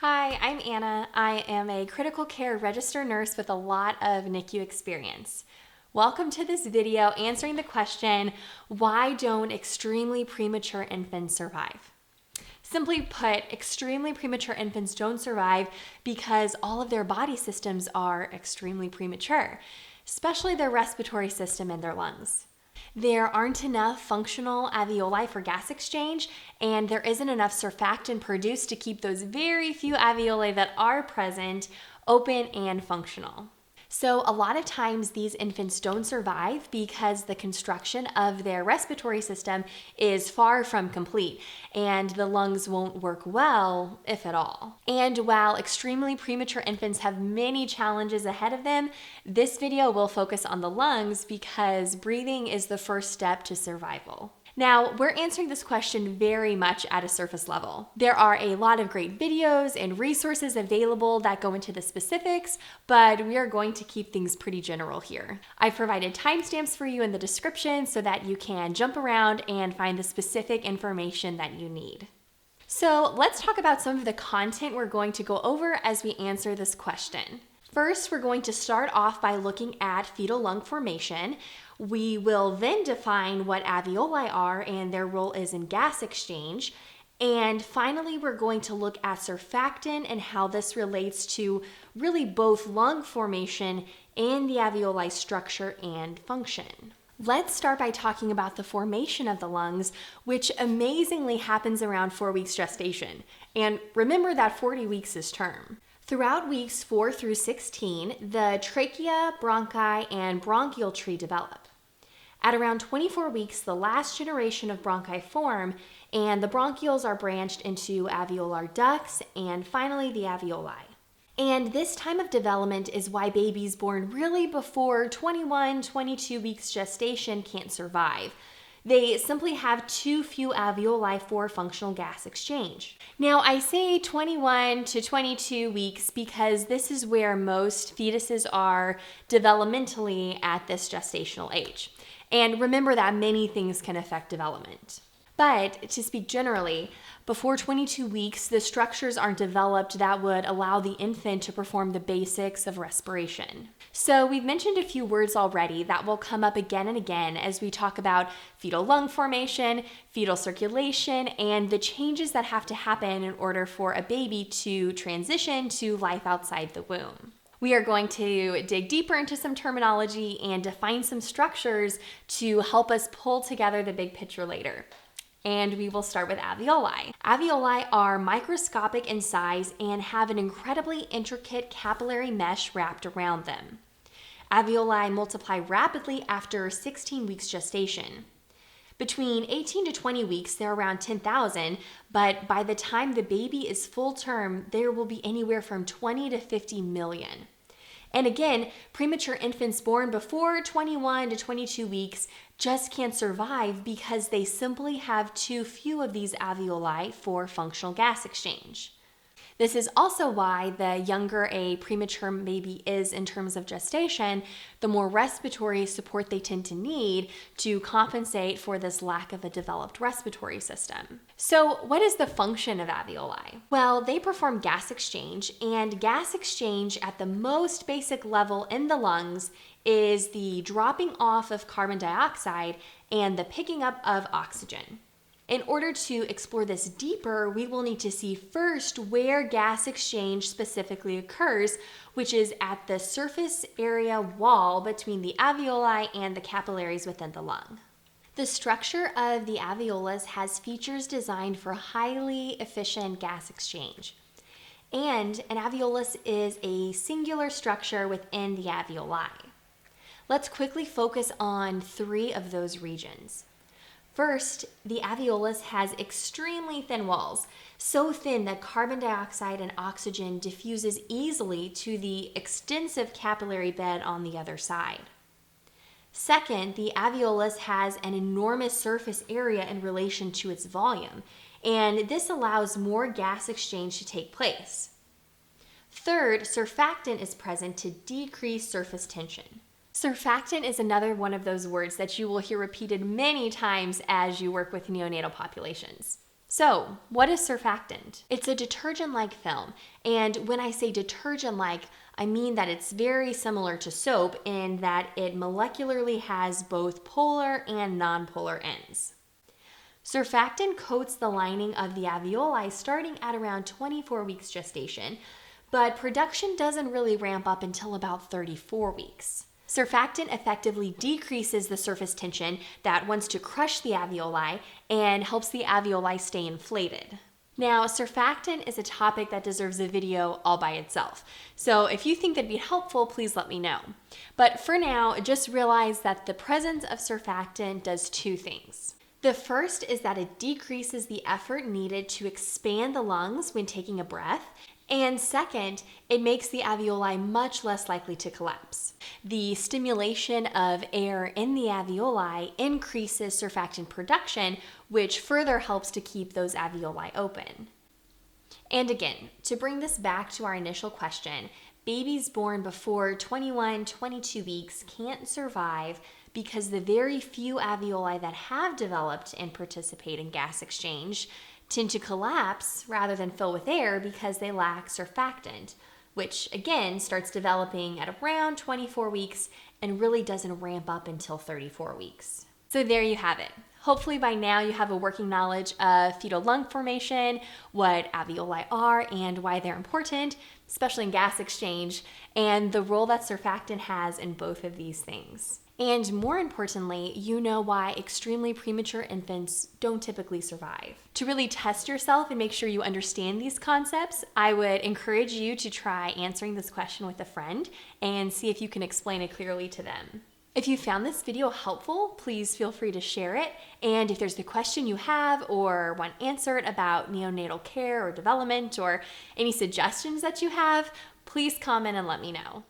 Hi, I'm Anna. I am a critical care registered nurse with a lot of NICU experience. Welcome to this video answering the question, why don't extremely premature infants survive? Simply put, extremely premature infants don't survive because all of their body systems are extremely premature, especially their respiratory system and their lungs. There aren't enough functional alveoli for gas exchange, and there isn't enough surfactant produced to keep those very few alveoli that are present open and functional. So a lot of times these infants don't survive because the construction of their respiratory system is far from complete and the lungs won't work well, if at all. And while extremely premature infants have many challenges ahead of them, this video will focus on the lungs because breathing is the first step to survival. Now, we're answering this question very much at a surface level. There are a lot of great videos and resources available that go into the specifics, but we are going to keep things pretty general here. I've provided timestamps for you in the description so that you can jump around and find the specific information that you need. So let's talk about some of the content we're going to go over as we answer this question. First, we're going to start off by looking at fetal lung formation. We will then define what alveoli are and their role is in gas exchange. And finally, we're going to look at surfactant and how this relates to really both lung formation and the alveoli structure and function. Let's start by talking about the formation of the lungs, which amazingly happens around 4 weeks gestation. And remember that 40 weeks is term. Throughout weeks 4 through 16, the trachea, bronchi, and bronchial tree develop. At around 24 weeks, the last generation of bronchi form, and the bronchioles are branched into alveolar ducts, and finally the alveoli. And this time of development is why babies born really before 21, 22 weeks gestation can't survive. They simply have too few alveoli for functional gas exchange. Now, I say 21 to 22 weeks because this is where most fetuses are developmentally at this gestational age. And remember that many things can affect development. But to speak generally, before 22 weeks, the structures aren't developed that would allow the infant to perform the basics of respiration. So we've mentioned a few words already that will come up again and again as we talk about fetal lung formation, fetal circulation, and the changes that have to happen in order for a baby to transition to life outside the womb. We are going to dig deeper into some terminology and define some structures to help us pull together the big picture later. And we will start with alveoli. Alveoli are microscopic in size and have an incredibly intricate capillary mesh wrapped around them. Alveoli multiply rapidly after 16 weeks gestation. Between 18 to 20 weeks, they're around 10,000, but by the time the baby is full term, there will be anywhere from 20 to 50 million. And again, premature infants born before 21 to 22 weeks just can't survive because they simply have too few of these alveoli for functional gas exchange. This is also why the younger a premature baby is in terms of gestation, the more respiratory support they tend to need to compensate for this lack of a developed respiratory system. So what is the function of alveoli? Well, they perform gas exchange, and gas exchange at the most basic level in the lungs is the dropping off of carbon dioxide and the picking up of oxygen. In order to explore this deeper, we will need to see first where gas exchange specifically occurs, which is at the surface area wall between the alveoli and the capillaries within the lung. The structure of the alveolus has features designed for highly efficient gas exchange. And an alveolus is a singular structure within the alveoli. Let's quickly focus on 3 of those regions. First, the alveolus has extremely thin walls, so thin that carbon dioxide and oxygen diffuses easily to the extensive capillary bed on the other side. Second, the alveolus has an enormous surface area in relation to its volume, and this allows more gas exchange to take place. Third, surfactant is present to decrease surface tension. Surfactant is another one of those words that you will hear repeated many times as you work with neonatal populations. So, what is surfactant? It's a detergent-like film, and when I say detergent-like, I mean that it's very similar to soap in that it molecularly has both polar and nonpolar ends. Surfactant coats the lining of the alveoli starting at around 24 weeks gestation, but production doesn't really ramp up until about 34 weeks. Surfactant effectively decreases the surface tension that wants to crush the alveoli and helps the alveoli stay inflated. Now, surfactant is a topic that deserves a video all by itself. So if you think that'd be helpful, please let me know. But for now, just realize that the presence of surfactant does two things. The first is that it decreases the effort needed to expand the lungs when taking a breath. And second, it makes the alveoli much less likely to collapse. The stimulation of air in the alveoli increases surfactant production, which further helps to keep those alveoli open. And again, to bring this back to our initial question, babies born before 21, 22 weeks can't survive because the very few alveoli that have developed and participate in gas exchange tend to collapse rather than fill with air because they lack surfactant, which again starts developing at around 24 weeks and really doesn't ramp up until 34 weeks. So there you have it. Hopefully by now you have a working knowledge of fetal lung formation, what alveoli are and why they're important, especially in gas exchange, and the role that surfactant has in both of these things. And more importantly, you know why extremely premature infants don't typically survive. To really test yourself and make sure you understand these concepts, I would encourage you to try answering this question with a friend and see if you can explain it clearly to them. If you found this video helpful, please feel free to share it. And if there's a question you have or want answered about neonatal care or development or any suggestions that you have, please comment and let me know.